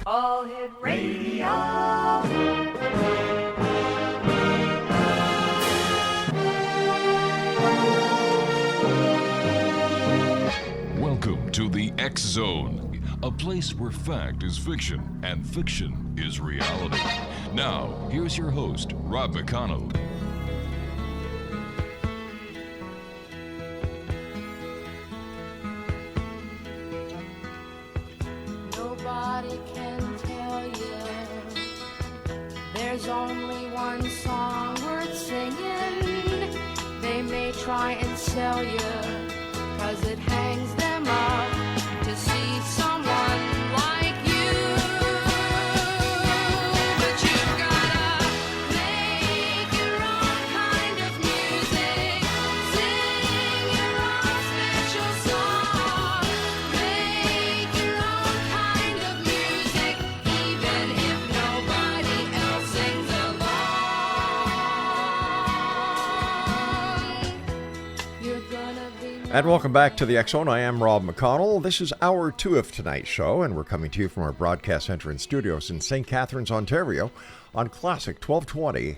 All Hit Radio. Welcome to the X Zone, a place where fact is fiction and fiction is reality. Now, here's your host, Rob McConnell. Nobody can tell you there's only one song worth singing. They may try and sell you 'cause it hangs them up to see someone like you. But you've gotta make your own kind of music, sing your own special song, make your own kind of music, even if nobody else sings along. You're gonna be. And welcome back to the X Zone. I am Rob McConnell. This is hour 2 of tonight's show, and we're coming to you from our broadcast center and studios in St. Catharines, Ontario, on Classic 1220,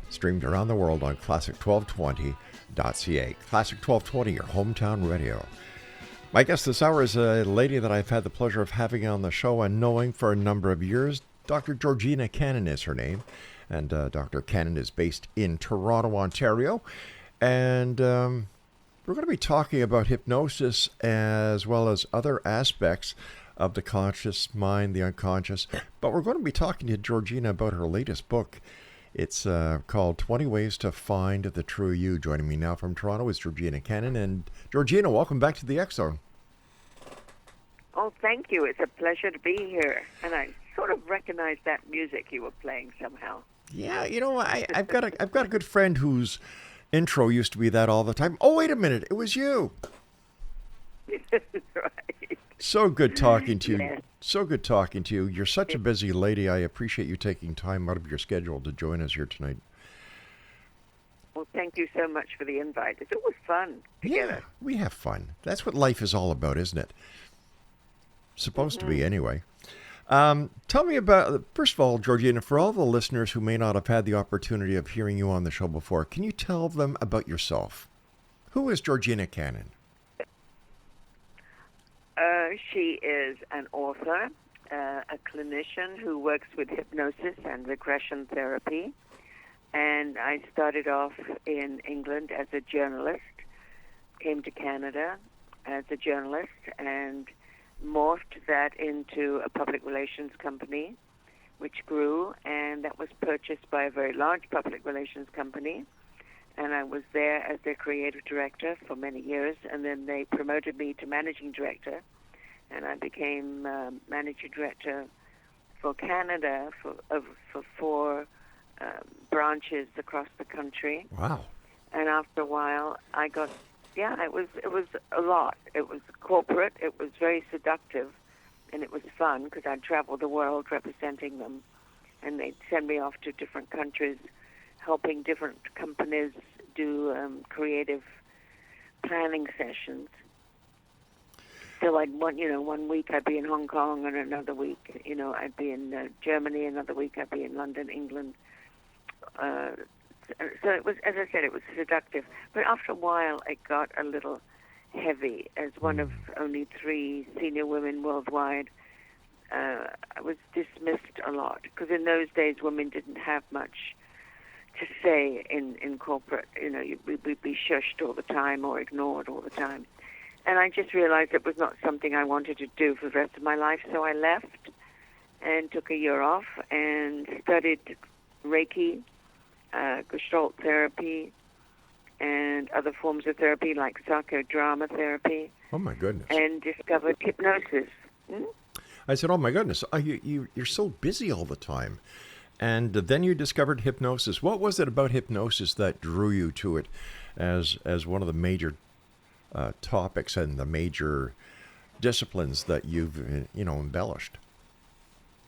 streamed around the world on classic1220.ca. Classic 1220, your hometown radio. My guest this hour is a lady that I've had the pleasure of having on the show and knowing for a number of years. Dr. Georgina Cannon is her name, and Dr. Cannon is based in Toronto, Ontario, and we're going to be talking about hypnosis as well as other aspects of the conscious mind, the unconscious. But we're going to be talking to Georgina about her latest book. It's called 20 Ways to Find the True You. Joining me now from Toronto is Georgina Cannon. And Georgina, welcome back to the X Zone. Oh, thank you. It's a pleasure to be here. And I sort of recognize that music you were playing somehow. Yeah, you know, I've got a good friend whose intro used to be that all the time. Oh, wait a minute. It was you. Right. So good talking to you. Yes. So good talking to you. You're such a busy lady. I appreciate you taking time out of your schedule to join us here tonight. Well, thank you so much for the invite. It's always fun together. Yeah, we have fun. That's what life is all about, isn't it? Supposed to be, anyway. Tell me about, first of all, Georgina, for all the listeners who may not have had the opportunity of hearing you on the show before, can you tell them about yourself? Who is Georgina Cannon? She is an author, a clinician who works with hypnosis and regression therapy. And I started off in England as a journalist, came to Canada as a journalist, and morphed that into a public relations company, which grew, and that was purchased by a very large public relations company. And I was there as their creative director for many years, and then they promoted me to managing director, and I became managing director for Canada for 4 branches across the country. Wow. And after a while, I got, it was a lot. It was corporate. It was very seductive, and it was fun because I'd travel the world representing them, and they'd send me off to different countries, helping different companies do creative planning sessions. So one week I'd be in Hong Kong, and another week, I'd be in Germany. Another week I'd be in London, England. So it was, as I said, it was seductive. But after a while, it got a little heavy. As one of only 3 senior women worldwide, I was dismissed a lot. Because in those days, women didn't have much to say in corporate. We'd be shushed all the time or ignored all the time. And I just realized it was not something I wanted to do for the rest of my life. So I left and took a year off and studied Reiki, Gestalt therapy, and other forms of therapy like psychodrama therapy. Oh, my goodness. And discovered hypnosis. I said, oh, my goodness, you're so busy all the time. And then you discovered hypnosis. What was it about hypnosis that drew you to it as one of the major topics and the major disciplines that you've embellished?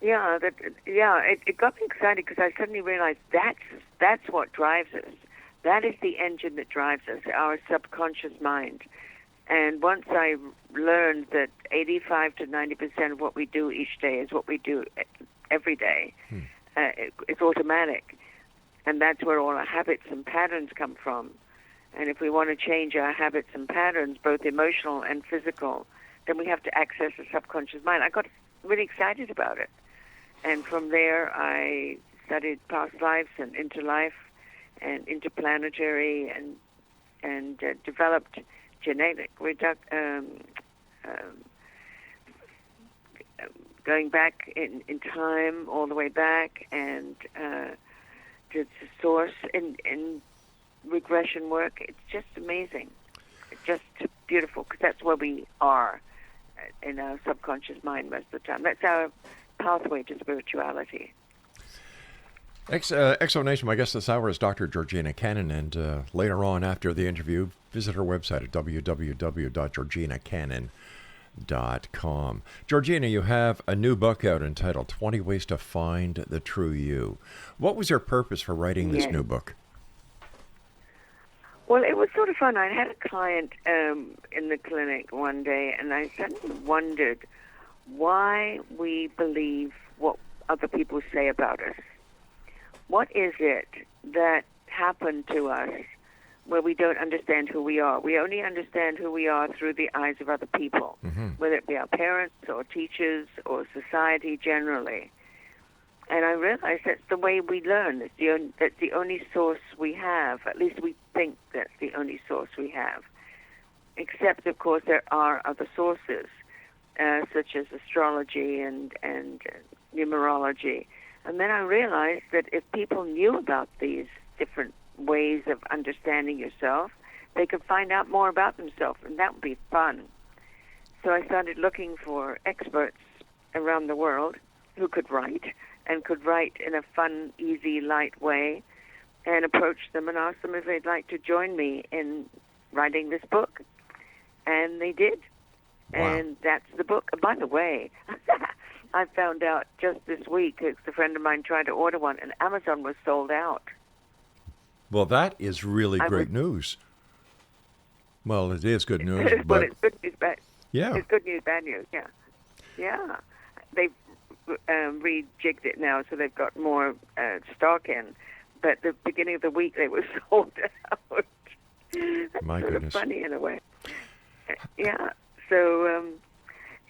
It got me excited because I suddenly realized that's what drives us. That is the engine that drives us, our subconscious mind. And once I learned that 85 to 90% of what we do each day is what we do every day, it's automatic. And that's where all our habits and patterns come from. And if we want to change our habits and patterns, both emotional and physical, then we have to access the subconscious mind. I got really excited about it. And from there, I studied past lives and interlife and interplanetary and developed genetic going back in time, all the way back, and did the source in regression work. It's just amazing. It's just beautiful, because that's where we are in our subconscious mind most of the time. That's our pathway to spirituality. Exonation, my guest this hour is Dr. Georgina Cannon, and later on after the interview, visit her website at www.georginacannon.com. Georgina, you have a new book out entitled 20 Ways to Find the True You. What was your purpose for writing this new book? Well, it was sort of fun. I had a client in the clinic one day, and I suddenly wondered why we believe what other people say about us. What is it that happened to us where we don't understand who we are? We only understand who we are through the eyes of other people, whether it be our parents or teachers or society generally. And I realized that's the way we learn. That's the only source we have. At least we think that's the only source we have. Except, of course, there are other sources, such as astrology and numerology. And then I realized that if people knew about these different ways of understanding yourself, they could find out more about themselves, and that would be fun. So I started looking for experts around the world who could write, and could write in a fun, easy, light way, and approach them and ask them if they'd like to join me in writing this book. And they did. Wow. And that's the book. By the way, I found out just this week, because a friend of mine tried to order one, and Amazon was sold out. Well, that is really great news. Well, it is good news, but... Well, it's good news, yeah. It's good news, bad news, yeah. Yeah. They've rejigged it now, so they've got more stock in. But at the beginning of the week, they were sold out. That's My sort goodness. of funny in a way. Yeah. So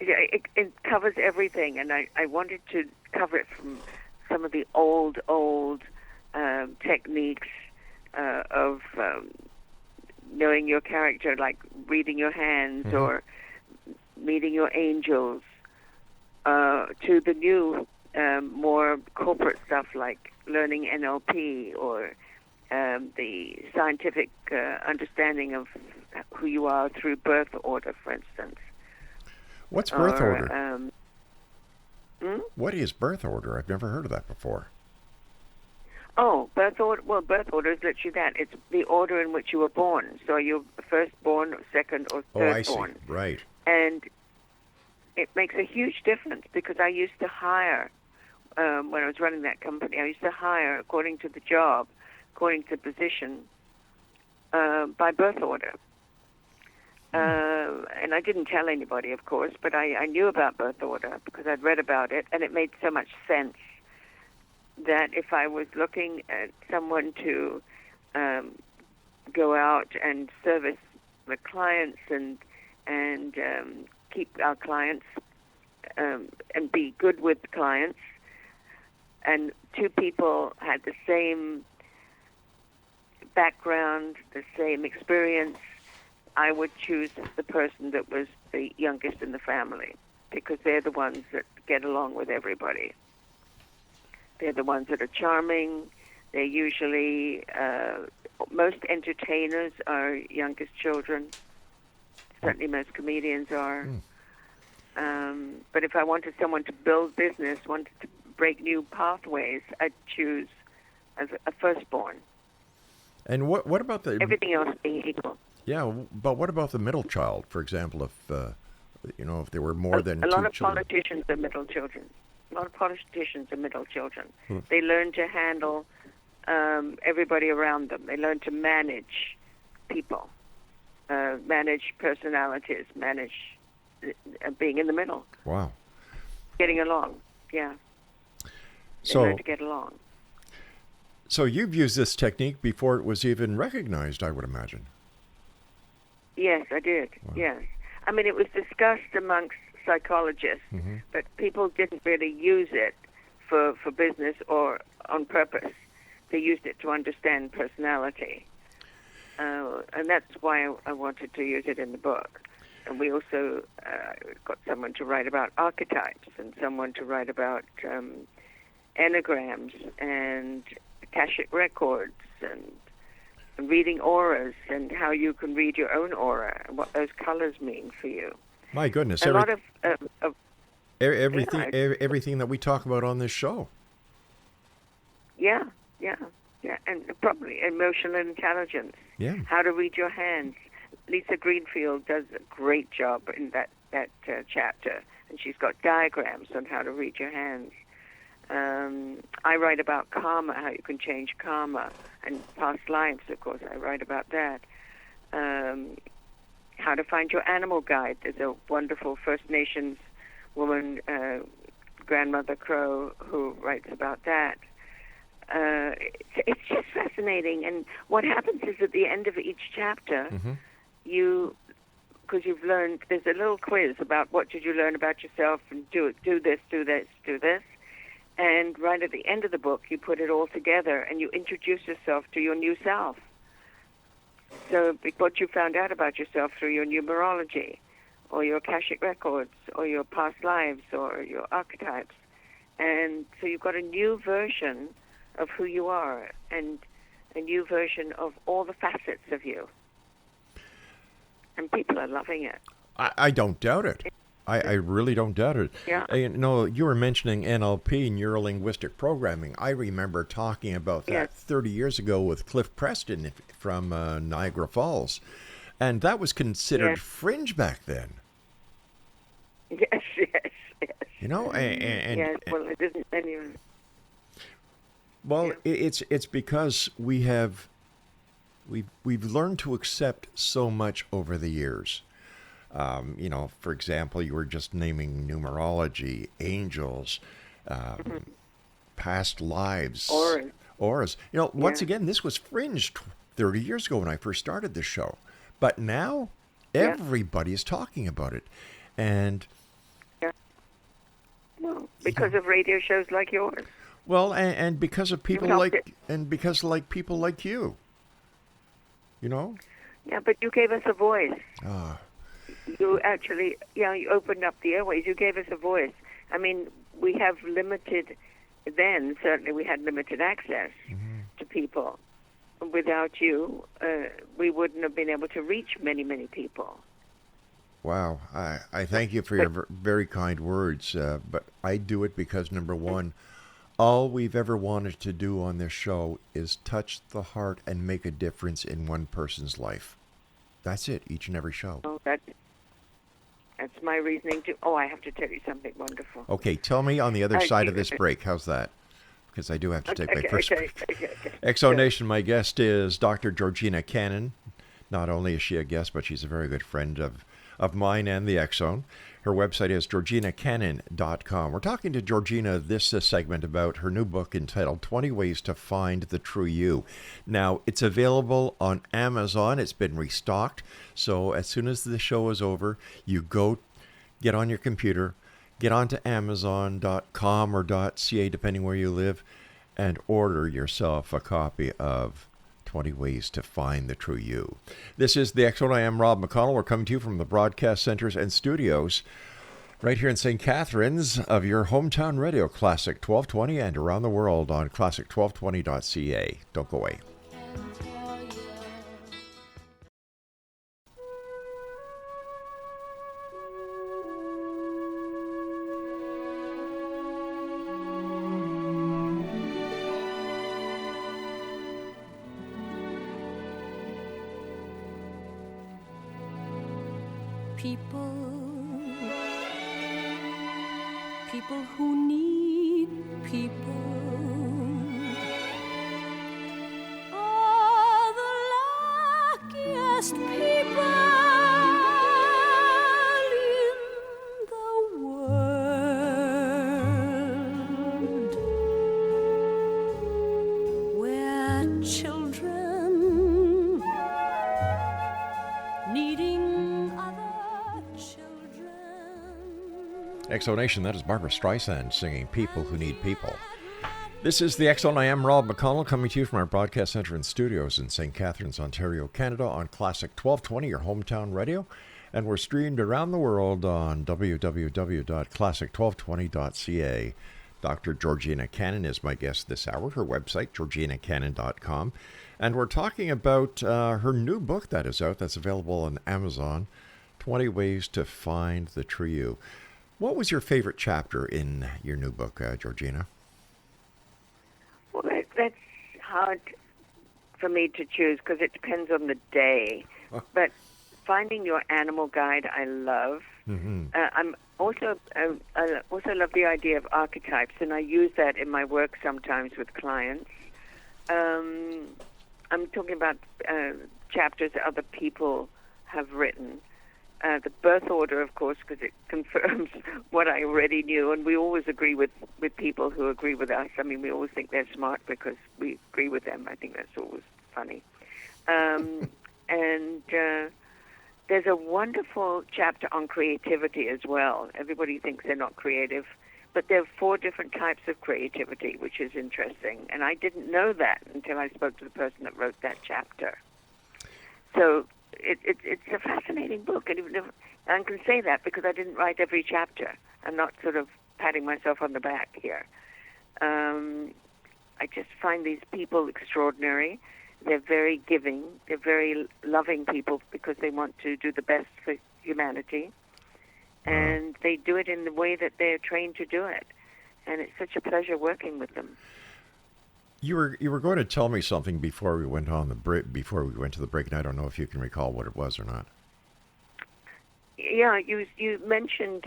it covers everything, and I wanted to cover it from some of the old techniques of knowing your character, like reading your hands or meeting your angels, to the new, more corporate stuff like learning NLP or the scientific understanding of who you are through birth order, for instance. What's birth order? What is birth order? I've never heard of that before. Oh, birth order. Well, birth order is literally that. It's the order in which you were born. So you're firstborn, second, or thirdborn. Oh, I see. Right. And it makes a huge difference, because I used to hire, when I was running that company, I used to hire according to the job, according to position, by birth order. And I didn't tell anybody, of course, but I knew about birth order because I'd read about it, and it made so much sense that if I was looking at someone to go out and service the clients and keep our clients and be good with clients, and two people had the same background, the same experience, I would choose the person that was the youngest in the family, because they're the ones that get along with everybody. They're the ones that are charming. They're usually, most entertainers are youngest children. Certainly most comedians are. But if I wanted someone to build business, wanted to break new pathways, I'd choose as a firstborn. And what about the... Everything else being equal. Yeah, but what about the middle child, for example, if there were more than two children? A lot of politicians are middle children. They learn to handle everybody around them. They learn to manage people. manage personalities, manage being in the middle. Wow. Getting along, yeah. They learn to get along. So you've used this technique before it was even recognized, I would imagine. Yes, I did. Wow. Yes. I mean, it was discussed amongst psychologists, but people didn't really use it for business or on purpose. They used it to understand personality. And that's why I wanted to use it in the book. And we also got someone to write about archetypes and someone to write about enneagrams and Akashic records and reading auras and how you can read your own aura and what those colors mean for you. My goodness. A lot of everything that we talk about on this show. Yeah. And probably emotional intelligence. Yeah. How to read your hands. Lisa Greenfield does a great job in that chapter, and she's got diagrams on how to read your hands. I write about karma, how you can change karma, and past lives, of course, I write about that. How to find your animal guide. There's a wonderful First Nations woman, Grandmother Crow, who writes about that. It's just fascinating, and what happens is at the end of each chapter, because you've learned, there's a little quiz about what did you learn about yourself, and do this, and right at the end of the book, you put it all together, and you introduce yourself to your new self. So what you found out about yourself through your numerology, or your Akashic records, or your past lives, or your archetypes. And so you've got a new version of who you are, and a new version of all the facets of you. And people are loving it. I don't doubt it. I really don't doubt it. Yeah. You were mentioning NLP, neuro-linguistic programming. I remember talking about that 30 years ago with Cliff Preston from Niagara Falls. And that was considered fringe back then. Yes. You know, and yes, well, it isn't anyway. Well, it's because we've learned to accept so much over the years. For example, you were just naming numerology, angels, past lives, auras. Once again, this was fringe 30 years ago when I first started this show, but now everybody is talking about it, and well, because of radio shows like yours. Well, and because of people people like you. Yeah, but you gave us a voice. You actually, you opened up the airways. You gave us a voice. I mean, we have certainly we had limited access to people. Without you, we wouldn't have been able to reach many, many people. Wow. I thank you for your very kind words, but I do it because, number one, all we've ever wanted to do on this show is touch the heart and make a difference in one person's life. That's it, each and every show. Oh, that's my reasoning too. Oh, I have to tell you something wonderful. Okay, tell me on the other side of this break. How's that? Because I do have to take my first break. Okay. Exo Nation, my guest is Dr. Georgina Cannon. Not only is she a guest, but she's a very good friend of mine and the Exxon. Her website is georginacannon.com. We're talking to Georgina this segment about her new book entitled 20 Ways to Find the True You. Now, it's available on Amazon. It's been restocked. So as soon as the show is over, you go get on your computer, get onto Amazon.com or .ca, depending where you live, and order yourself a copy of 20 Ways to Find the True You. This is the X-Zone. I am Rob McConnell. We're coming to you from the broadcast centers and studios right here in St. Catharines of your hometown radio, Classic 1220, and around the world on classic1220.ca. Don't go away. People who need people are the luckiest people. Exonation, that is Barbara Streisand singing People Who Need People. This is the X-Zone. I am Rob McConnell, coming to you from our broadcast center and studios in St. Catharines, Ontario, Canada, on Classic 1220, your hometown radio. And we're streamed around the world on www.classic1220.ca. Dr. Georgina Cannon is my guest this hour. Her website, georginacannon.com. And we're talking about her new book that is out, that's available on Amazon, 20 Ways to Find the True You. What was your favorite chapter in your new book, Georgina? Well, that's hard for me to choose because it depends on the day. But finding your animal guide, I love. Mm-hmm. I also love the idea of archetypes, and I use that in my work sometimes with clients. I'm talking about chapters that other people have written. The birth order, of course, because it confirms what I already knew, and we always agree with people who agree with us. I mean, we always think they're smart because we agree with them. I think that's always funny. And there's a wonderful chapter on creativity as well. Everybody thinks they're not creative, but there are 4 different types of creativity, which is interesting. And I didn't know that until I spoke to the person that wrote that chapter. So it's a fascinating book, and even if, I can say that because I didn't write every chapter. I'm not sort of patting myself on the back here. I just find these people extraordinary. They're very giving. They're very loving people because they want to do the best for humanity, and they do it in the way that they're trained to do it. And it's such a pleasure working with them. You were going to tell me something before we went on the break. Before we went to the break, and I don't know if you can recall what it was or not. Yeah, you mentioned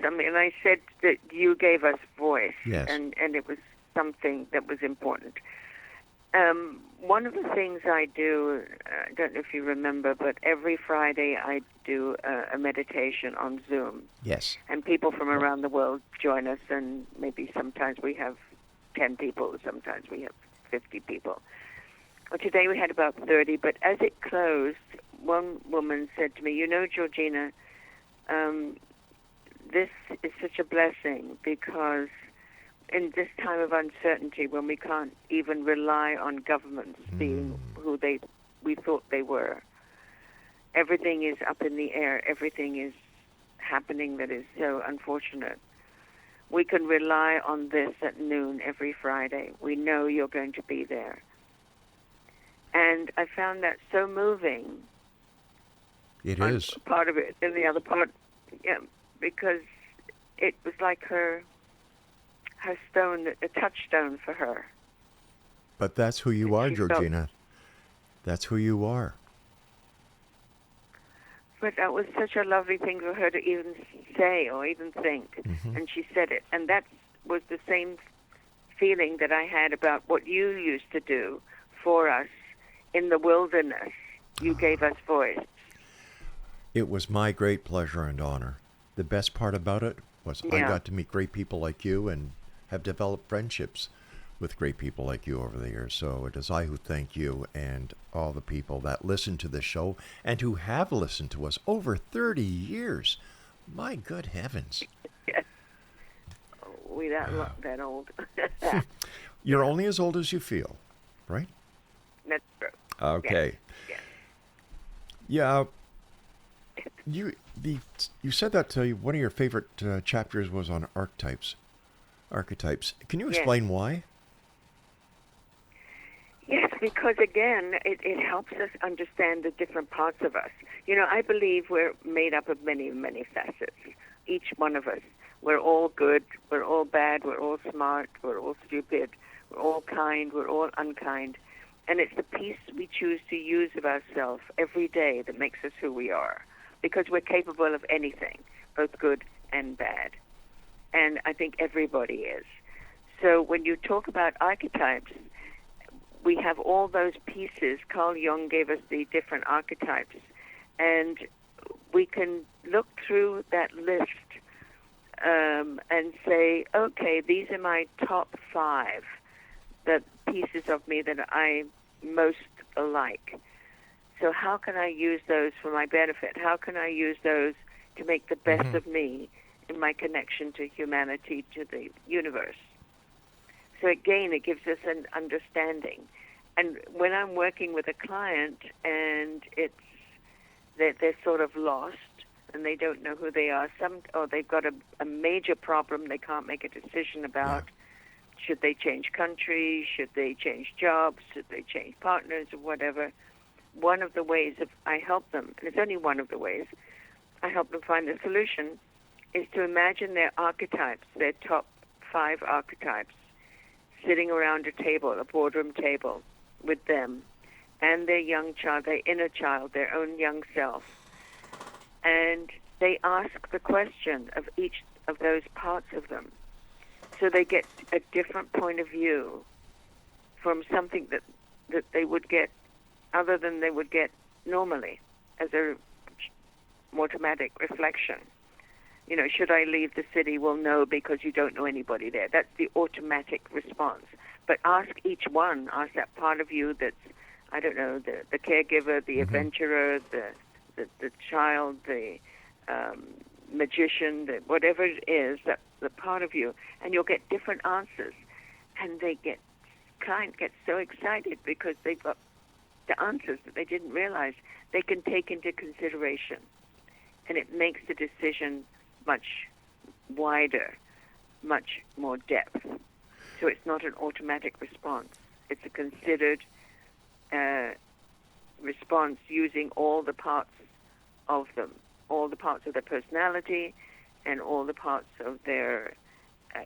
something, and I said that you gave us voice. Yes. And it was something that was important. One of the things I do, I don't know if you remember, but every Friday I do a meditation on Zoom. Yes. And people from around the world join us, and maybe sometimes we have 10 people, sometimes we have 50 people. Well, today we had about 30, but as it closed, one woman said to me, "You know, Georgina, this is such a blessing because in this time of uncertainty, when we can't even rely on governments being who we thought they were, everything is up in the air, everything is happening that is so unfortunate. We can rely on this at noon every Friday. We know you're going to be there." And I found that so moving. It is. Part of it, and the other part, yeah, because it was like her stone, a touchstone for her. But that's who you are, Georgina. That's who you are. But that was such a lovely thing for her to even say or even think. Mm-hmm. And she said it. And that was the same feeling that I had about what you used to do for us in the wilderness. You gave us voice. It was my great pleasure and honor. The best part about it was I got to meet great people like you and have developed friendships with great people like you over the years. So it is I who thank you and all the people that listen to this show and who have listened to us over 30 years. My good heavens. Yes. We that old. You're only as old as you feel, right? That's true. Okay. Yes. Yeah. You said that one of your favorite chapters was on archetypes. Can you explain why? Yes, because again, it helps us understand the different parts of us. You know, I believe we're made up of many, many facets. Each one of us. We're all good. We're all bad. We're all smart. We're all stupid. We're all kind. We're all unkind. And it's the piece we choose to use of ourselves every day that makes us who we are. Because we're capable of anything, both good and bad. And I think everybody is. So when you talk about archetypes, we have all those pieces. Carl Jung gave us the different archetypes. And we can look through that list and say, okay, these are my top 5, the pieces of me that I most like. So how can I use those for my benefit? How can I use those to make the best of me in my connection to humanity, to the universe. So again, it gives us an understanding. And when I'm working with a client and it's that they're sort of lost and they don't know who they are, or they've got a major problem they can't make a decision about. Yeah. Should they change countries? Should they change jobs? Should they change partners or whatever? One of the ways I help them, and it's only one of the ways I help them find the solution, is to imagine their archetypes, their top 5 archetypes, sitting around a table, a boardroom table, with them and their young child, their inner child, their own young self. And they ask the question of each of those parts of them. So they get a different point of view from something that they would get other than they would get normally as a automatic reflection. You know, should I leave the city? Well, no, because you don't know anybody there. That's the automatic response. But ask each one, ask that part of you that's, I don't know, the caregiver, the adventurer, the child, the magician, whatever it is, that the part of you, and you'll get different answers. And client gets so excited because they've got the answers that they didn't realize they can take into consideration. And it makes the decision much wider, much more depth. So it's not an automatic response. It's a considered response using all the parts of them, all the parts of their personality and all the parts of their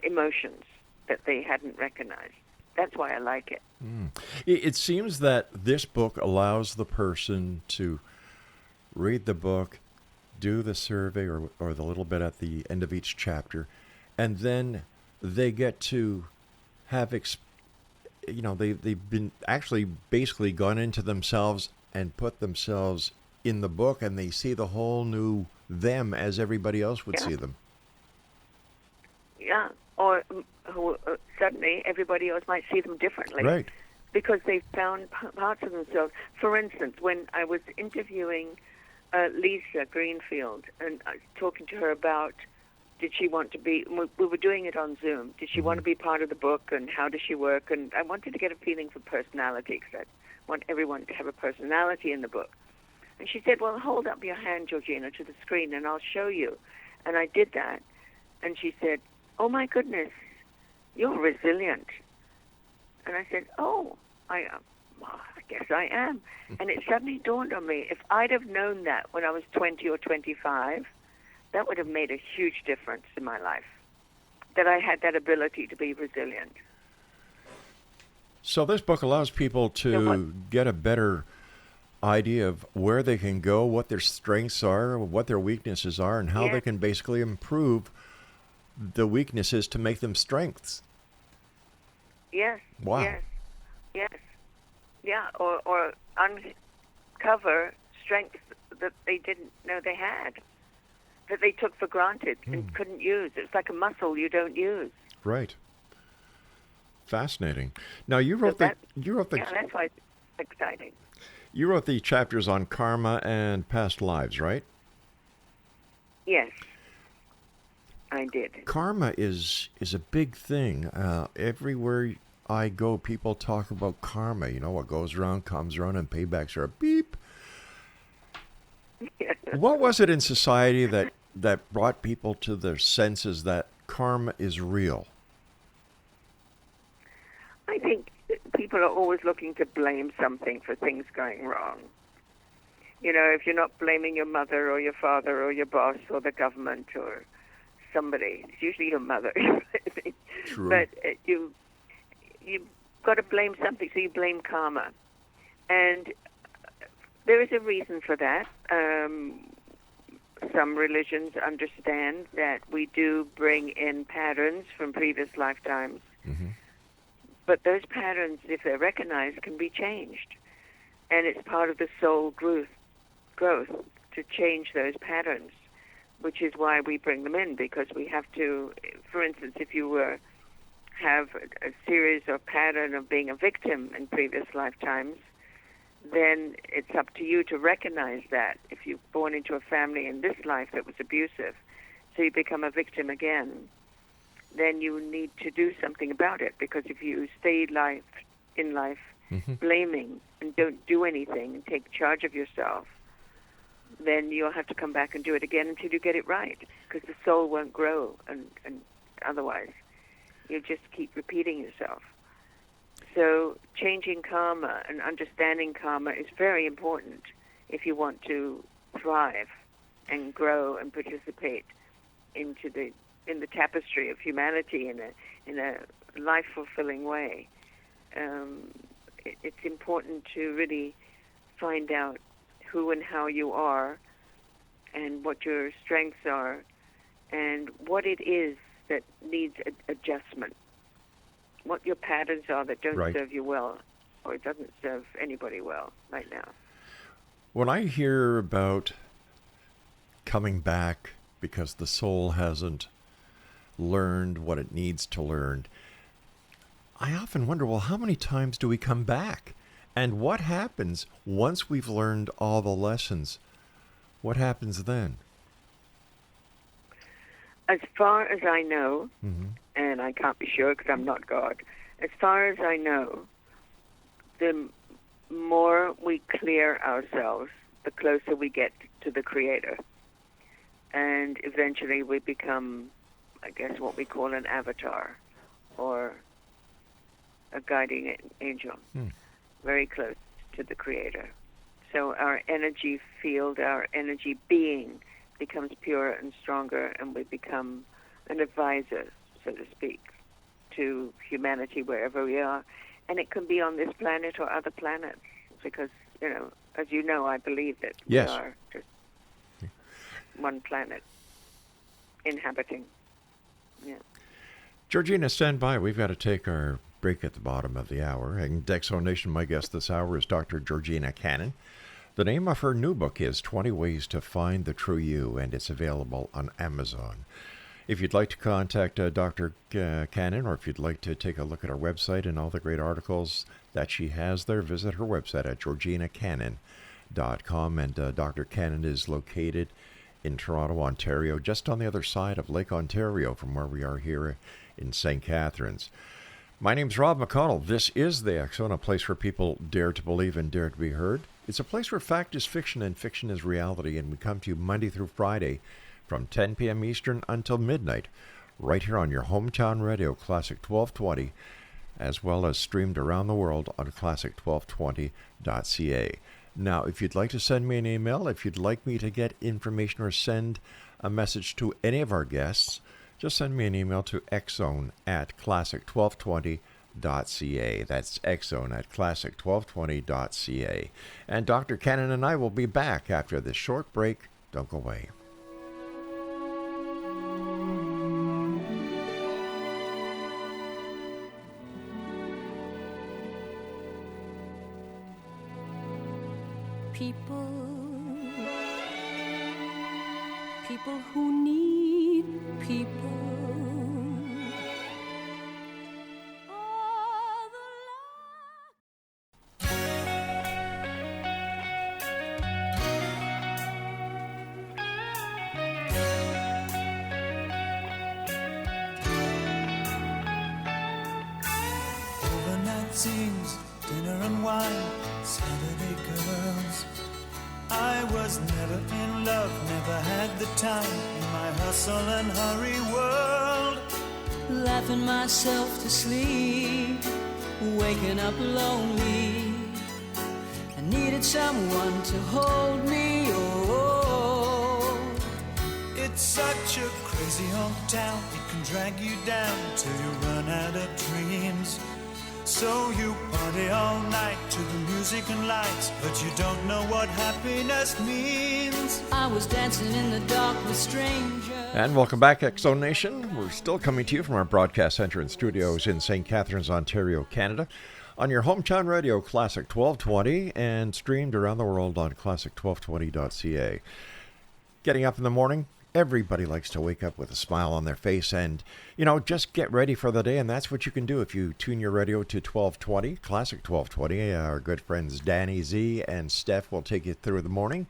emotions that they hadn't recognized. That's why I like it. It seems that this book allows the person to read the book, do the survey or the little bit at the end of each chapter, and then they get to have, they've been actually basically gone into themselves and put themselves in the book, and they see the whole new them as everybody else would see them. Yeah, or suddenly everybody else might see them differently. Right. Because they've found parts of themselves. For instance, when I was interviewing Lisa Greenfield and I was talking to her about did she want to be, we were doing it on Zoom, did she want to be part of the book and how does she work? And I wanted to get a feeling for personality because I want everyone to have a personality in the book. And she said, well, hold up your hand, Georgina, to the screen and I'll show you. And I did that. And she said, oh my goodness, you're resilient. And I said, oh, I guess I am. And it suddenly dawned on me, if I'd have known that when I was 20 or 25, that would have made a huge difference in my life, that I had that ability to be resilient. So this book allows people to get a better idea of where they can go, what their strengths are, what their weaknesses are, and how they can basically improve the weaknesses to make them strengths. Yes. Wow. Yes. Yeah, or uncover strengths that they didn't know they had, that they took for granted and couldn't use. It's like a muscle you don't use. Right. Fascinating. Now you wrote that's why it's exciting. You wrote the chapters on karma and past lives, right? Yes, I did. Karma is a big thing. Everywhere I go, people talk about karma. You know, what goes around comes around, and paybacks are a beep. Yes. What was it in society that brought people to their senses that karma is real? I think people are always looking to blame something for things going wrong. You know, if you're not blaming your mother or your father or your boss or the government or somebody, it's usually your mother. True. But you've got to blame something, so you blame karma. And there is a reason for that. Some religions understand that we do bring in patterns from previous lifetimes. But those patterns, if they're recognized, can be changed. And it's part of the soul growth to change those patterns, which is why we bring them in, because we have to, for instance, if you have a series or pattern of being a victim in previous lifetimes, then it's up to you to recognize that. If you're born into a family in this life that was abusive, so you become a victim again, then you need to do something about it, because if you stay in life blaming and don't do anything and take charge of yourself, then you'll have to come back and do it again until you get it right, because the soul won't grow, and otherwise you'll just keep repeating yourself. So changing karma and understanding karma is very important if you want to thrive and grow and participate in the tapestry of humanity in a life-fulfilling way. It's important to really find out who and how you are, and what your strengths are, and what it is that needs adjustment. What your patterns are that don't serve you well, or it doesn't serve anybody well right now. When I hear about coming back because the soul hasn't learned what it needs to learn, I often wonder, well, how many times do we come back? And what happens once we've learned all the lessons? What happens then? As far as I know, and I can't be sure because I'm not God, as far as I know, the more we clear ourselves, the closer we get to the Creator. And eventually we become, I guess, what we call an avatar, or a guiding angel, very close to the Creator. So our energy field, our energy being becomes purer and stronger, and we become an advisor, so to speak, to humanity wherever we are. And it can be on this planet or other planets, because, as you know, I believe that we are just one planet inhabiting. Yeah. Georgina, stand by. We've got to take our break at the bottom of the hour. And Exonation, my guest this hour is Dr. Georgina Cannon. The name of her new book is 20 Ways to Find the True You, and it's available on Amazon. If you'd like to contact Dr. Cannon, or if you'd like to take a look at her website and all the great articles that she has there, visit her website at georginacannon.com. And Dr. Cannon is located in Toronto, Ontario, just on the other side of Lake Ontario from where we are here in St. Catharines. My name's Rob McConnell. This is The X Zone, a place where people dare to believe and dare to be heard. It's a place where fact is fiction and fiction is reality, and we come to you Monday through Friday from 10 p.m. Eastern until midnight, right here on your hometown radio, Classic 1220, as well as streamed around the world on classic1220.ca. Now, if you'd like to send me an email, if you'd like me to get information or send a message to any of our guests, just send me an email to xzone@classic1220.ca. That's xzone@classic1220.ca. And Dr. Cannon and I will be back after this short break. Don't go away. People who need people. Overnight scenes, dinner and wine, Saturday girls. I was never in love, never had the time in my hustle and hurry world. Laughing myself to sleep, waking up lonely. I needed someone to hold me, oh. It's such a crazy old town, it can drag you down till you run out of dreams. So you party all night to the music and lights, but you don't know what happiness means. I was dancing in the dark with strangers. And welcome back, X-Zone Nation. We're still coming to you from our broadcast center and studios in St. Catharines, Ontario, Canada, on your hometown radio, Classic 1220, and streamed around the world on classic1220.ca. Getting up in the morning, everybody likes to wake up with a smile on their face and, just get ready for the day. And that's what you can do if you tune your radio to 1220, Classic 1220. Our good friends Danny Z and Steph will take you through the morning.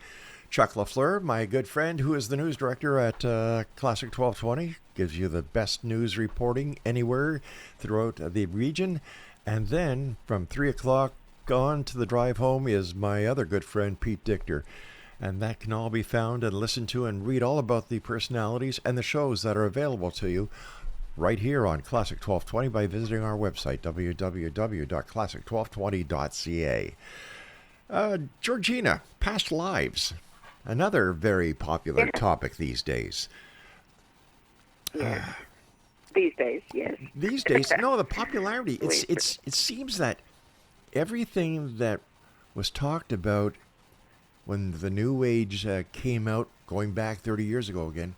Chuck LaFleur, my good friend, who is the news director at Classic 1220, gives you the best news reporting anywhere throughout the region. And then from 3 o'clock on to the drive home is my other good friend, Pete Dichter. And that can all be found and listened to and read all about the personalities and the shows that are available to you right here on Classic 1220 by visiting our website, www.classic1220.ca. Georgina, past lives. Another very popular topic these days. Yes. These days, yes. These days, no, the popularity. It seems that everything that was talked about when the New Age came out, going back 30 years ago again,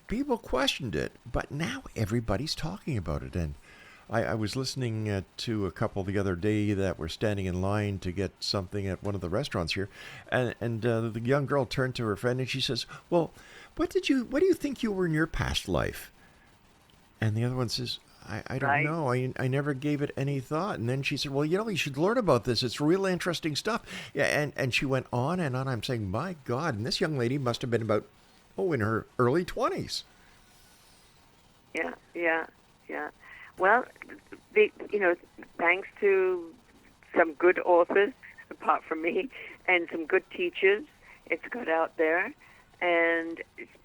people questioned it, but now everybody's talking about it. And I was listening to a couple the other day that were standing in line to get something at one of the restaurants here, and the young girl turned to her friend and she says, "Well, what do you think you were in your past life?" And the other one says, I don't know. I never gave it any thought. And then she said, "Well, you should learn about this. It's really interesting stuff." Yeah, and she went on and on. I'm saying, my God, and this young lady must have been about, in her early 20s. Yeah. Well, thanks to some good authors, apart from me, and some good teachers, it's got out there. And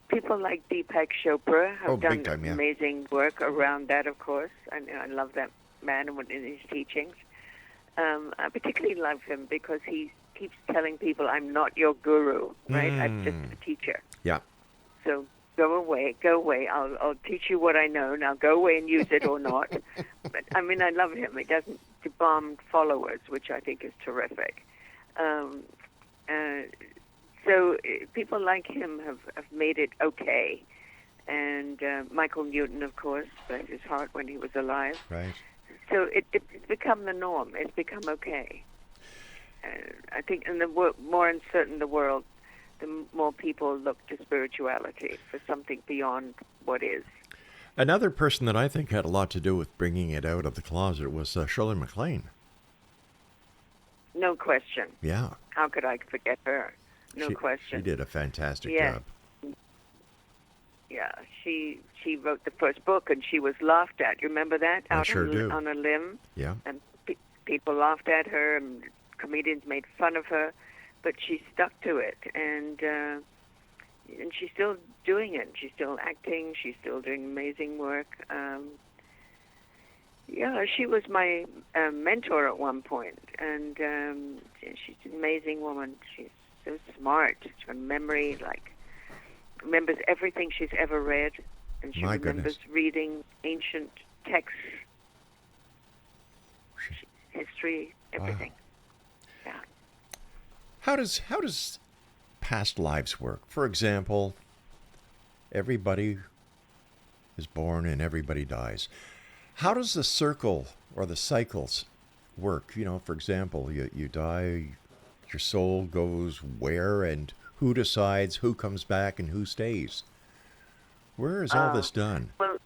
people like Deepak Chopra have done amazing work around that, of course. I love that man and his teachings. I particularly love him because he keeps telling people, "I'm not your guru," right? I'm just a teacher. Yeah. So go away. I'll teach you what I know. Now go away and use it or not. But I love him. He doesn't bomb followers, which I think is terrific. So people like him have made it okay. And Michael Newton, of course, bless his heart, when he was alive. Right. So it's become the norm. It's become okay. I think the more uncertain the world, the more people look to spirituality for something beyond what is. Another person that I think had a lot to do with bringing it out of the closet was Shirley MacLaine. No question. Yeah. How could I forget her? No question. She did a fantastic job. Yeah, she wrote the first book, and she was laughed at. You remember that? I sure do. On a limb. Yeah. And people laughed at her, and comedians made fun of her, but she stuck to it, and she's still doing it. She's still acting. She's still doing amazing work. She was my mentor at one point, and she's an amazing woman. She's so smart. She's got memory, remembers everything she's ever read, and she remembers reading ancient texts, history, everything. Wow. Yeah. How does past lives work? For example, everybody is born and everybody dies. How does the circle or the cycles work? For example, you die, your soul goes where, and who decides who comes back and who stays? Where is all this done? Well,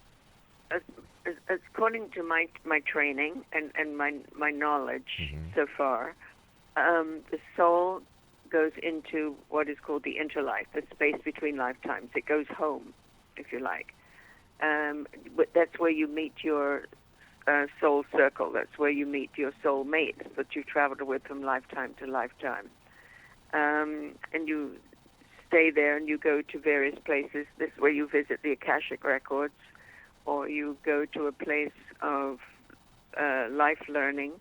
according to my training and my knowledge so far, the soul goes into what is called the interlife, the space between lifetimes. It goes home, if you like. That's where you meet your soul circle. That's where you meet your soul mates that you traveled with from lifetime to lifetime. And you stay there and you go to various places. This is where you visit the Akashic records, or you go to a place of life learning.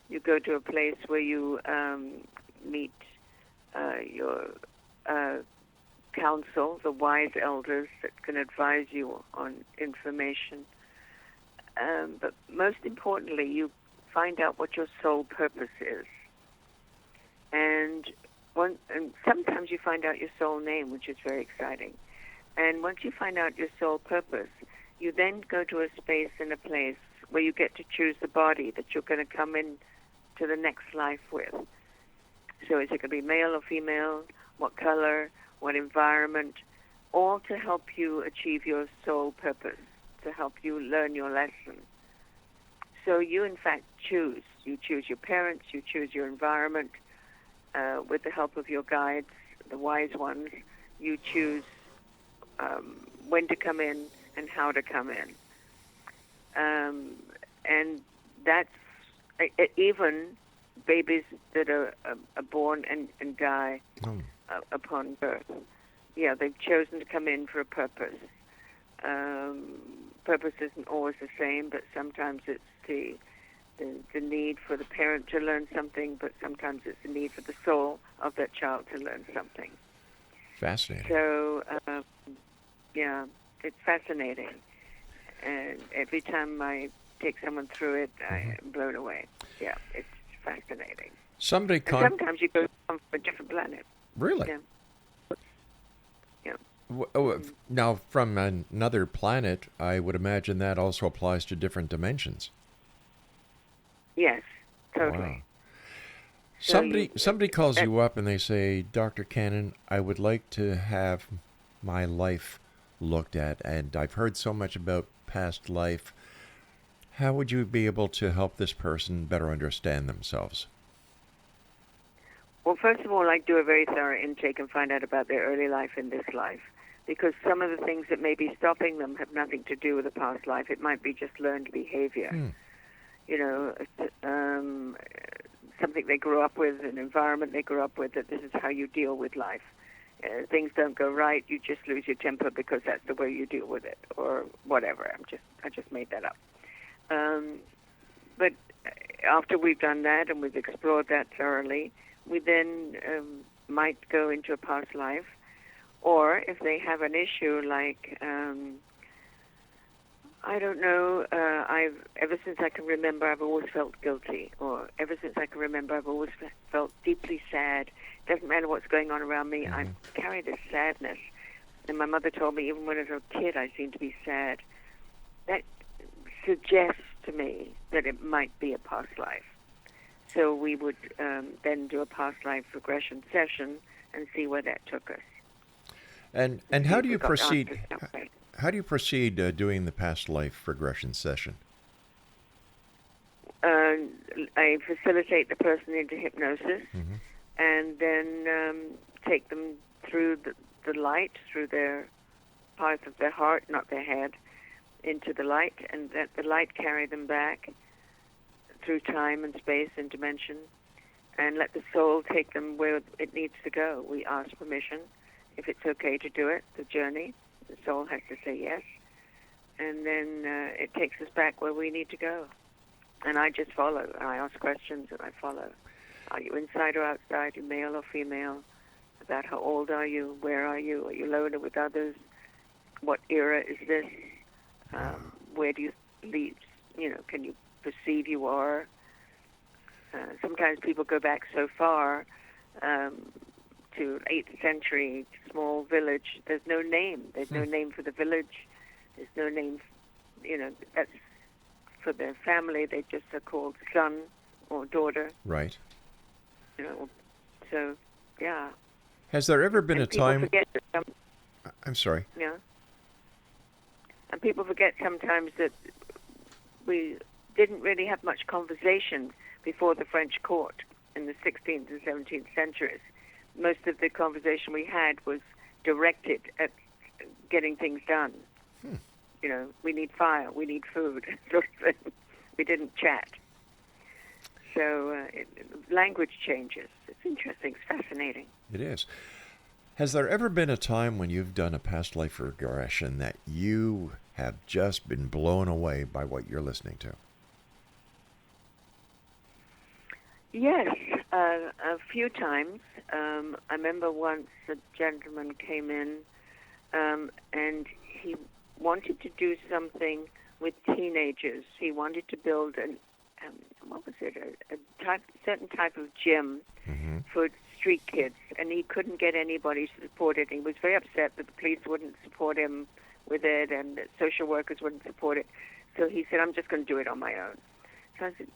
You go to a place where you meet your counsel, the wise elders that can advise you on information. But most importantly, you find out what your soul purpose is. And sometimes you find out your soul name, which is very exciting. And once you find out your soul purpose, you then go to a space and a place where you get to choose the body that you're going to come in to the next life with. So is it going to be male or female? What color? What environment? All to help you achieve your soul purpose, to help you learn your lesson. So you, in fact, choose. You choose your parents. You choose your environment. with the help of your guides, the wise ones, you choose when to come in and how to come in. And that's even babies that are born and die upon birth. Yeah, they've chosen to come in for a purpose. Purpose isn't always the same, but sometimes it's the need for the parent to learn something, but sometimes it's the need for the soul of that child to learn something. Fascinating. So, yeah, it's fascinating. And every time I take someone through it, I'm blown away. Yeah, it's fascinating. Sometimes you go from a different planet. Really? Yeah. Now, from another planet, I would imagine that also applies to different dimensions. Yes, totally. Wow. Somebody calls you up and they say, Dr. Cannon, I would like to have my life looked at, and I've heard so much about past life. How would you be able to help this person better understand themselves? Well, first of all, I do a very thorough intake and find out about their early life and this life, because some of the things that may be stopping them have nothing to do with a past life. It might be just learned behavior. You know, something they grew up with, an environment they grew up with, that this is how you deal with life. Things don't go right, you just lose your temper because that's the way you deal with it, or whatever. I just made that up. But after we've done that and we've explored that thoroughly, we then might go into a past life, or if they have an issue like, I don't know, ever since I can remember, I've always felt guilty, or ever since I can remember, I've always felt deeply sad. Doesn't matter what's going on around me, I carry this sadness. And my mother told me even when I was a kid, I seemed to be sad. That suggests to me that it might be a past life. So we would then do a past life regression session and see where that took us. And how do you proceed? How do you proceed doing the past life regression session? I facilitate the person into hypnosis, and then take them through the light, through their part of their heart, not their head, into the light, and let the light carry them back through time and space and dimension, and let the soul take them where it needs to go. We ask permission if it's okay to do it, the journey. The soul has to say yes, and then it takes us back where we need to go. And I just follow. I ask questions and I follow. Are you inside or outside? Are you male or female? About how old are you? Where are you? Are you lonely with others? What era is this? Where do you leave? You know, can you perceive you are? Sometimes people go back so far to 8th century, small village. There's no name. There's no name for the village. There's no name, you know, that's for their family. They just are called son or daughter. Right. You know, so, yeah. Has there ever been a time... I'm sorry. Yeah. And people forget sometimes that we didn't really have much conversation before the French court in the 16th and 17th centuries. Most of the conversation we had was directed at getting things done. You know, we need fire, we need food, sort of thing. We didn't chat. So language changes. It's interesting. It's fascinating. It is. Has there ever been a time when you've done a past life regression that you have just been blown away by what you're listening to? Yes, a few times. I remember once a gentleman came in and he wanted to do something with teenagers. He wanted to build a certain type of gym for street kids, and he couldn't get anybody to support it. He was very upset that the police wouldn't support him with it and that social workers wouldn't support it. So he said, I'm just going to do it on my own. So I said,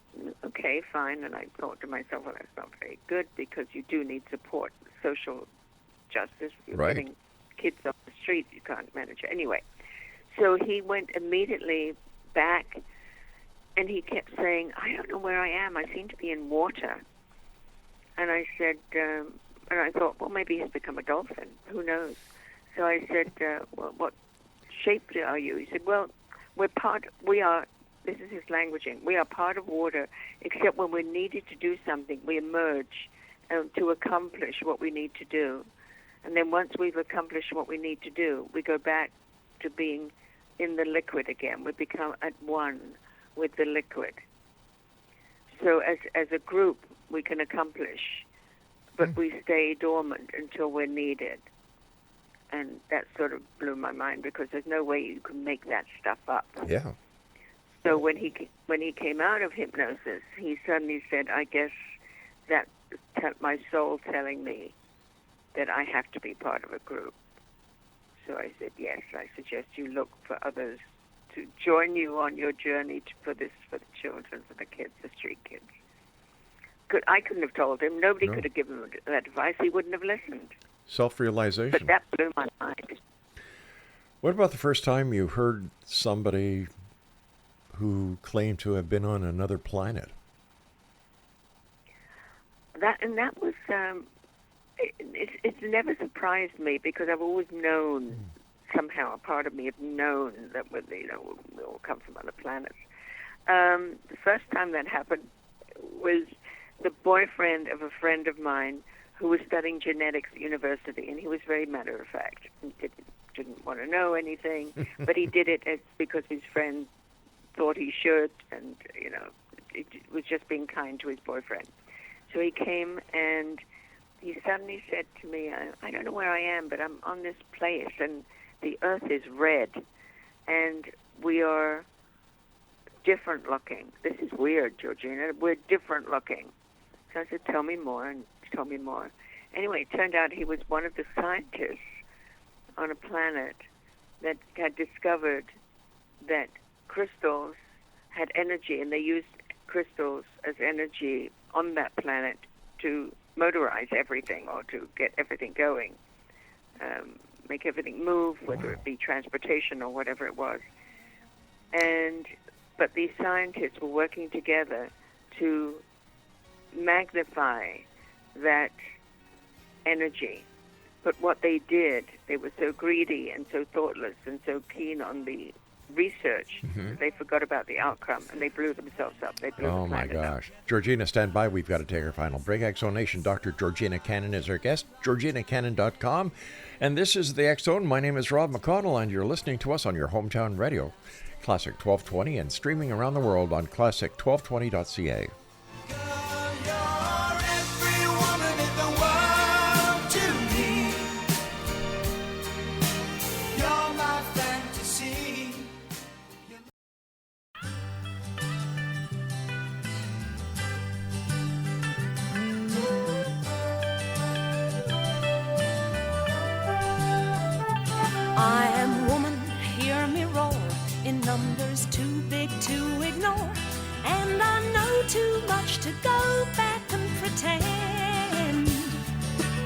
okay, fine. And I thought to myself, well, that's not very good because you do need support, social justice. You're right. Getting kids off the street, you can't manage it. Anyway, so he went immediately back and he kept saying, I don't know where I am. I seem to be in water. And I said, and I thought, well, maybe he's become a dolphin. Who knows? So I said, well, what shape are you? He said, well, we are, this is his languaging, we are part of water, except when we're needed to do something, we emerge to accomplish what we need to do. And then once we've accomplished what we need to do, we go back to being in the liquid again. We become at one with the liquid. So as a group, we can accomplish, but we stay dormant until we're needed. And that sort of blew my mind, because there's no way you can make that stuff up. Yeah. So when he came out of hypnosis, he suddenly said, I guess that's my soul telling me that I have to be part of a group. So I said, yes, I suggest you look for others to join you on your journey for the children, for the kids, the street kids. I couldn't have told him. Nobody could have given him that advice. He wouldn't have listened. Self-realization. But that blew my mind. What about the first time you heard somebody who claimed to have been on another planet? That was it's never surprised me, because I've always known, somehow a part of me had known that we all come from other planets. The first time that happened was the boyfriend of a friend of mine who was studying genetics at university, and he was very matter of fact. He didn't want to know anything, but he did it because his friend thought he should, and it was just being kind to his boyfriend. So he came and he suddenly said to me, I don't know where I am, but I'm on this place, and the earth is red, and we are different looking. This is weird, Georgina. We're different looking. So I said, tell me more, and he told me more. Anyway, it turned out he was one of the scientists on a planet that had discovered that crystals had energy, and they used crystals as energy on that planet to motorize everything, or to get everything going, make everything move, whether it be transportation or whatever it was. But these scientists were working together to magnify that energy. But what they did, they were so greedy and so thoughtless and so keen on the research, that they forgot about the outcome, and they blew themselves up. They blew Oh, the my planet up. gosh. Georgina, stand by. We've got to take our final break. X-Zone Nation, Dr. Georgina Cannon is our guest, georginacannon.com. And this is the X-Zone. My name is Rob McConnell, and you're listening to us on your hometown radio, Classic 1220, and streaming around the world on classic1220.ca. I am woman, hear me roar, in numbers too big to ignore, and I know too much to go back and pretend,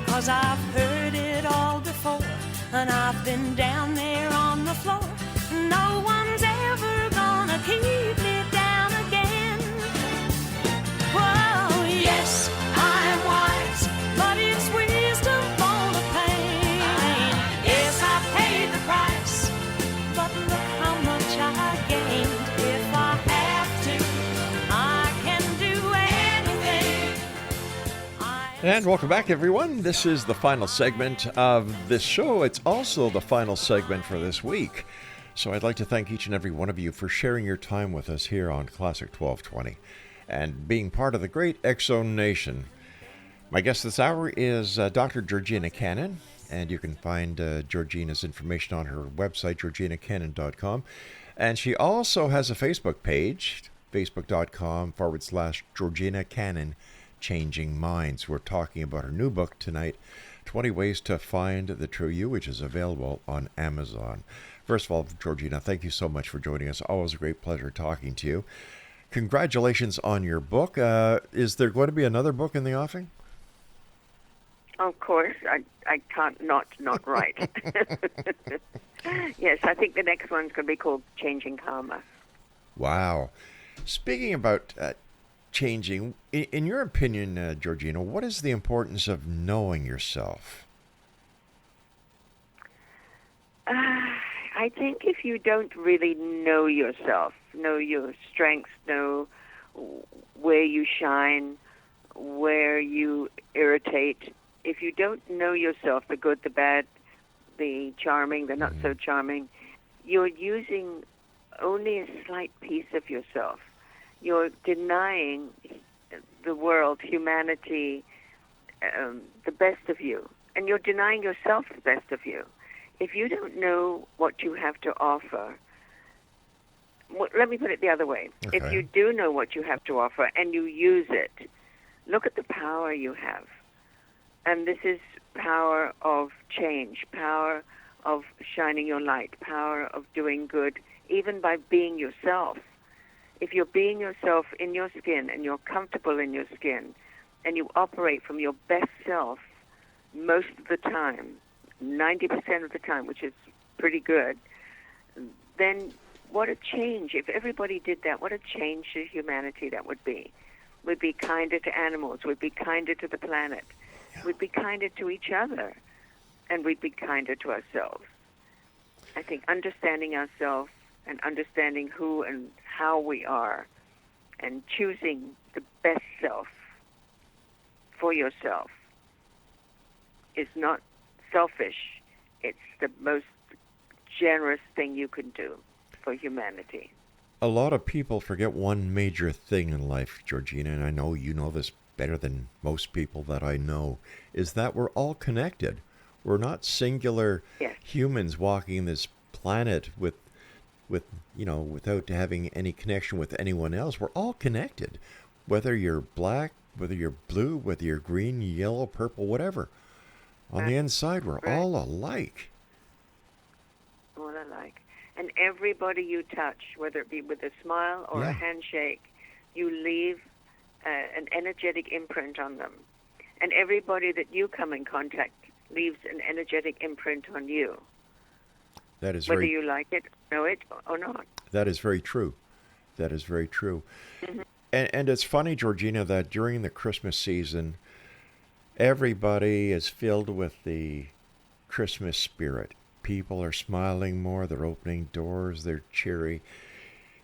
'cause I've heard it all before, and I've been down there on the floor. No one's ever gonna keep me down again. Whoa, yes, I am wise, but it's wisdom for the pain. Yes, I paid the price, but look how much I gained. If I have to, I can do anything. And welcome back, everyone. This is the final segment of this show. It's also the final segment for this week. So I'd like to thank each and every one of you for sharing your time with us here on Classic 1220 and being part of the great X-Zone Nation. My guest this hour is Dr. Georgina Cannon, and you can find Georgina's information on her website, georginacannon.com. And she also has a Facebook page, facebook.com/Georgina Cannon, Changing Minds. We're talking about her new book tonight, 20 Ways to Find the True You, which is available on Amazon. First of all, Georgina, thank you so much for joining us. Always a great pleasure talking to you. Congratulations on your book. Is there going to be another book in the offing? Of course, I can't not write. Yes, I think the next one's going to be called Changing Karma. Wow. Speaking about changing. In your opinion, Georgina, what is the importance of knowing yourself? I think if you don't really know yourself, know your strengths, know where you shine, where you irritate, if you don't know yourself, the good, the bad, the charming, the not so charming, you're using only a slight piece of yourself. You're denying the world, humanity, the best of you. And you're denying yourself the best of you. If you don't know what you have to offer, let me put it the other way. Okay. If you do know what you have to offer and you use it, look at the power you have. And this is power of change, power of shining your light, power of doing good, even by being yourself. If you're being yourself in your skin and you're comfortable in your skin and you operate from your best self most of the time, 90% of the time, which is pretty good, then what a change. If everybody did that, what a change to humanity that would be. We'd be kinder to animals. We'd be kinder to the planet. We'd be kinder to each other. And we'd be kinder to ourselves. I think understanding ourselves and understanding who and how we are and choosing the best self for yourself is not selfish. It's the most generous thing you can do for humanity. A lot of people forget one major thing in life, Georgina, and I know you know this better than most people that I know, is that we're all connected. We're not singular humans walking this planet with without having any connection with anyone else. We're all connected, whether you're black, whether you're blue, whether you're green, yellow, purple, whatever. On the inside, we're all alike. All alike. And everybody you touch, whether it be with a smile or a handshake, you leave an energetic imprint on them. And everybody that you come in contact leaves an energetic imprint on you. That is whether you like it, know it, or not. That is very true. That is very true. Mm-hmm. And it's funny, Georgina, that during the Christmas season, everybody is filled with the Christmas spirit. People are smiling more, they're opening doors, they're cheery.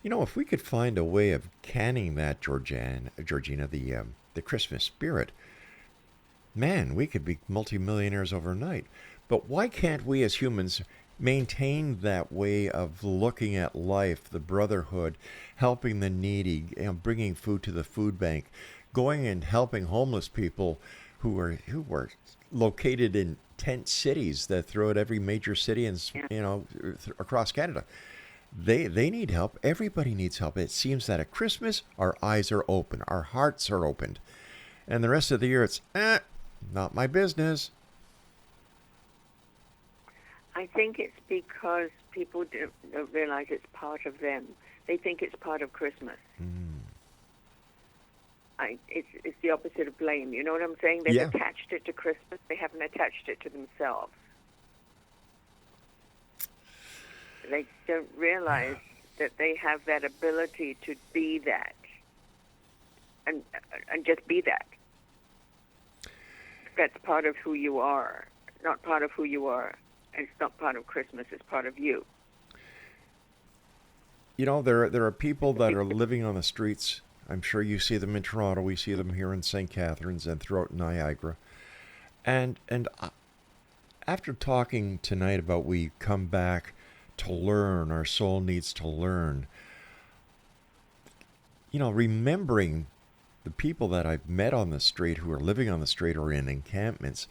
You know, if we could find a way of canning that, Georgina, the Christmas spirit, man, we could be multimillionaires overnight. But why can't we as humans maintain that way of looking at life, the brotherhood, helping the needy, bringing food to the food bank, going and helping homeless people who are located in tent cities that throughout every major city and across Canada. They need help. Everybody needs help. It seems that at Christmas our eyes are open, our hearts are opened, and the rest of the year it's not my business. I think it's because people don't realize it's part of them. They think it's part of Christmas. It's the opposite of blame. You know what I'm saying? They've attached it to Christmas. They haven't attached it to themselves. They don't realize that they have that ability to be that and just be that. That's part of who you are, not part of who you are. It's not part of Christmas, it's part of you. You know, there are people that are living on the streets. I'm sure you see them in Toronto. We see them here in St. Catharines and throughout Niagara. And after talking tonight about we come back to learn, our soul needs to learn, you know, remembering the people that I've met on the street who are living on the street or in encampments,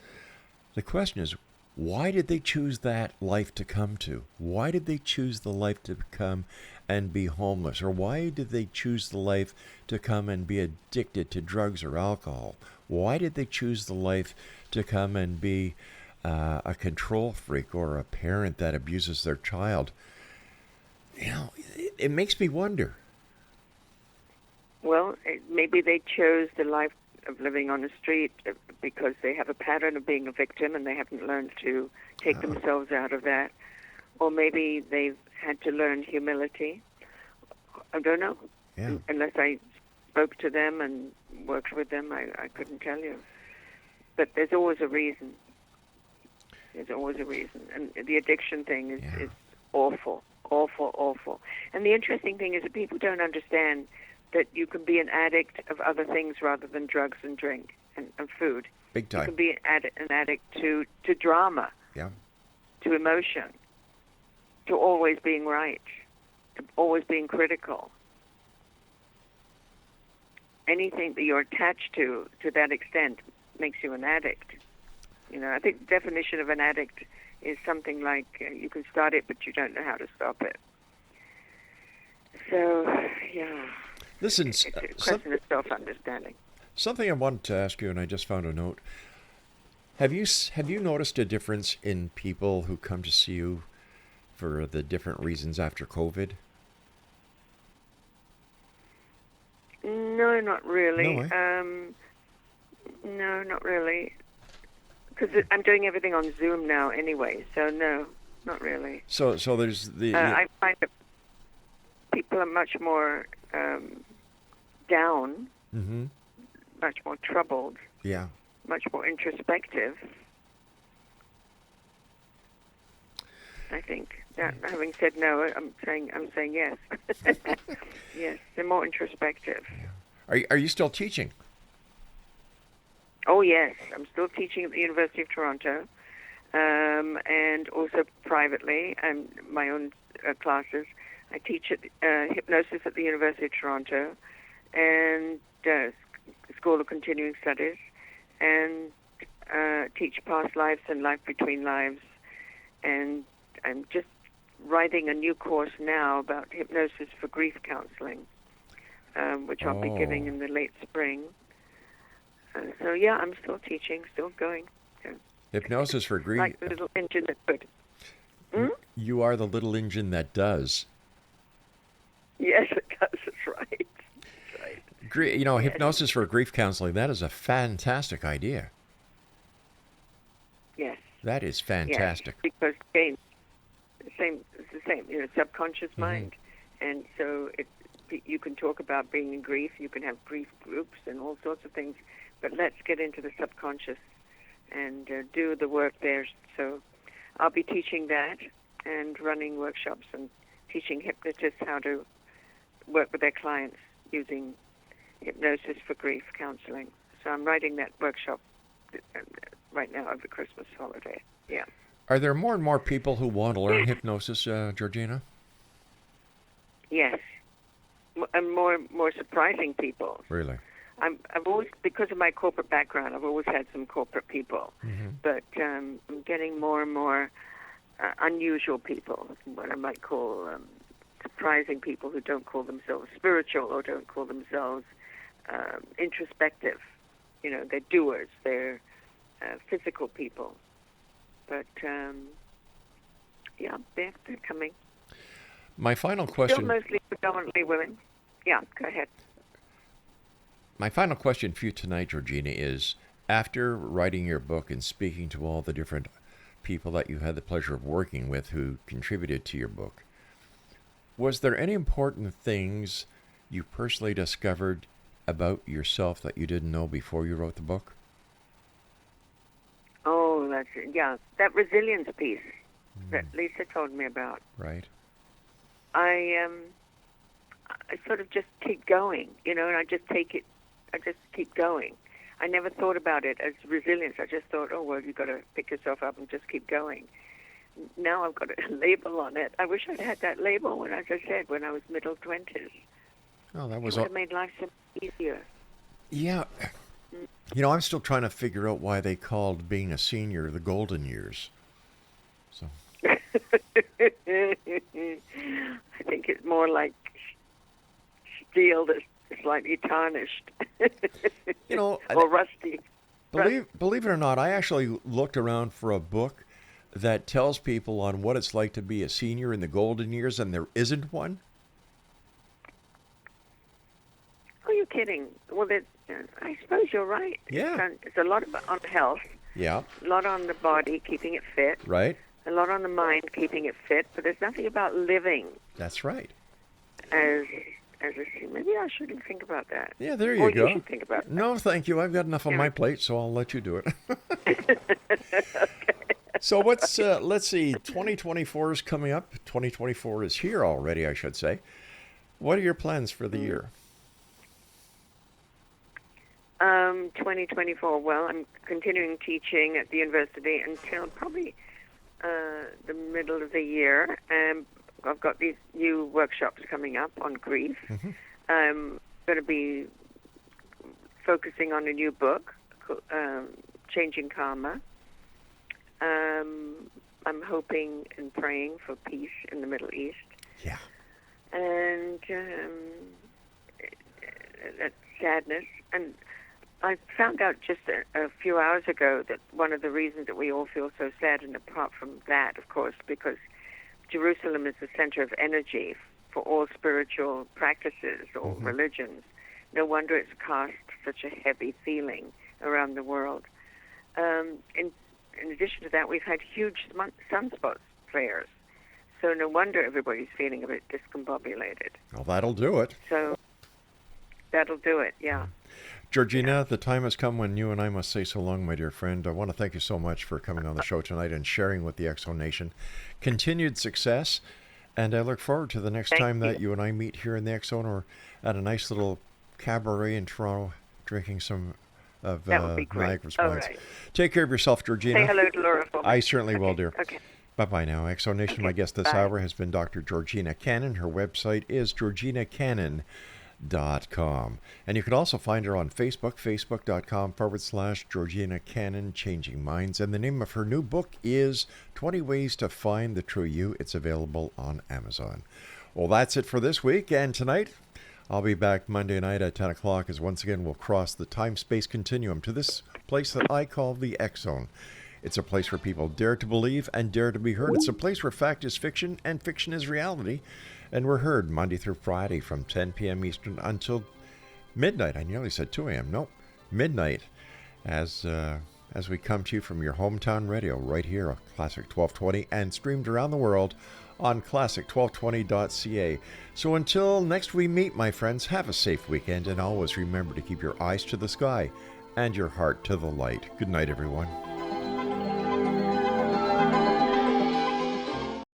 the question is, why did they choose that life to come to? Why did they choose the life to come and be homeless? Or why did they choose the life to come and be addicted to drugs or alcohol? Why did they choose the life to come and be a control freak or a parent that abuses their child? You know, it makes me wonder. Well, maybe they chose the life of living on the street because they have a pattern of being a victim and they haven't learned to take themselves out of that. Or maybe they've had to learn humility. I don't know. Yeah. Unless I spoke to them and worked with them, I couldn't tell you. But there's always a reason. There's always a reason. And the addiction thing is awful, awful, awful. And the interesting thing is that people don't understand that you can be an addict of other things rather than drugs and drink and food. Big time. You can be an addict to drama, to emotion, to always being right, to always being critical. Anything that you're attached to that extent makes you an addict. You know, I think the definition of an addict is something like you can start it, but you don't know how to stop it. So, yeah. Listen, it's a question of self-understanding. Something I wanted to ask you, and I just found a note. Have you noticed a difference in people who come to see you for the different reasons after COVID? No, not really. No, No, not really. Because I'm doing everything on Zoom now anyway, so no, not really. So there's the... I find that people are much more down, much more troubled, much more introspective. I think. Having said no, I'm saying yes. Yes, they're more introspective. Are you still teaching? Oh, yes. I'm still teaching at the University of Toronto, and also privately, and my own classes. I teach hypnosis at the University of Toronto, and School of Continuing Studies, and teach past lives and life between lives. And I'm just writing a new course now about hypnosis for grief counseling, which I'll be giving in the late spring. So, yeah, I'm still teaching, still going. Yeah. Hypnosis for grief. Like the little engine that could. You are the little engine that does. Yes, it does. That's right. That's right. You know, hypnosis for grief counseling, that is a fantastic idea. Yes. That is fantastic. Yes, because, again, it's the same, subconscious mind. And so you can talk about being in grief, you can have grief groups and all sorts of things, but let's get into the subconscious and do the work there. So I'll be teaching that and running workshops and teaching hypnotists how to work with their clients using hypnosis for grief counseling. So I'm writing that workshop right now over the Christmas holiday. Yeah. Are there more and more people who want to learn hypnosis, Georgina? Yes. And more surprising people. Really? I've always, because of my corporate background, I've always had some corporate people, but I'm getting more and more unusual people, what I might call surprising people who don't call themselves spiritual or don't call themselves introspective. You know, they're doers, they're physical people. But, yeah, they're coming. My final question... Still mostly predominantly women. Yeah, go ahead. My final question for you tonight, Georgina, is after writing your book and speaking to all the different people that you had the pleasure of working with who contributed to your book, was there any important things you personally discovered about yourself that you didn't know before you wrote the book? Oh, that resilience piece that Lisa told me about. Right. I sort of just keep going, and I just keep going. I never thought about it as resilience. I just thought, oh, well, you've got to pick yourself up and just keep going. Now I've got a label on it. I wish I'd had that label when, as I said, when I was middle 20s. Oh, that was... It would have made life so much easier. Yeah. I'm still trying to figure out why they called being a senior the golden years. So. I think it's more like steel that's slightly tarnished. Or rusty. Believe it or not, I actually looked around for a book that tells people on what it's like to be a senior in the golden years, and there isn't one. Oh, you're kidding. Well, I suppose you're right. Yeah. It's a lot on health. Yeah. A lot on the body, keeping it fit. Right. A lot on the mind, keeping it fit. But there's nothing about living. That's right. As as a scene. Maybe I shouldn't think about that. Yeah, there you or go. You should think about that. No, thank you. I've got enough on my plate, so I'll let you do it. So what's, let's see, 2024 is coming up. 2024 is here already, I should say. What are your plans for the year? 2024, well, I'm continuing teaching at the university until probably the middle of the year. I've got these new workshops coming up on grief. Mm-hmm. I'm going to be focusing on a new book, Changing Karma. I'm hoping and praying for peace in the Middle East. Yeah. And that sadness. And I found out just a few hours ago that one of the reasons that we all feel so sad, and apart from that, of course, because Jerusalem is the center of energy for all spiritual practices or religions. No wonder it's cast such a heavy feeling around the world. In addition to that, we've had huge sunspot flares. So no wonder everybody's feeling a bit discombobulated. Well, that'll do it. So that'll do it, yeah. Georgina, the time has come when you and I must say so long, my dear friend. I want to thank you so much for coming on the show tonight and sharing with the X-Zone Nation. Continued success, and I look forward to the next time that you and I meet here in the X-Zone or at a nice little cabaret in Toronto drinking some of Niagara's wines. Right. Take care of yourself, Georgina. Say hello to Laura for me. I certainly will, dear. Okay. Bye-bye now. X-Zone Nation, my guest this hour has been Dr. Georgina Cannon. Her website is georginacannon.com. And you can also find her on Facebook, facebook.com/Georgina Cannon, Changing Minds. And the name of her new book is 20 Ways to Find the True You. It's available on Amazon. Well, that's it for this week. And tonight, I'll be back Monday night at 10 o'clock as once again we'll cross the time-space continuum to this place that I call the X-Zone. It's a place where people dare to believe and dare to be heard. It's a place where fact is fiction and fiction is reality. And we're heard Monday through Friday from 10 p.m. Eastern until midnight. I nearly said 2 a.m. Nope, midnight. As we come to you from your hometown radio right here on Classic 1220 and streamed around the world on classic1220.ca. So until next we meet, my friends, have a safe weekend and always remember to keep your eyes to the sky and your heart to the light. Good night, everyone.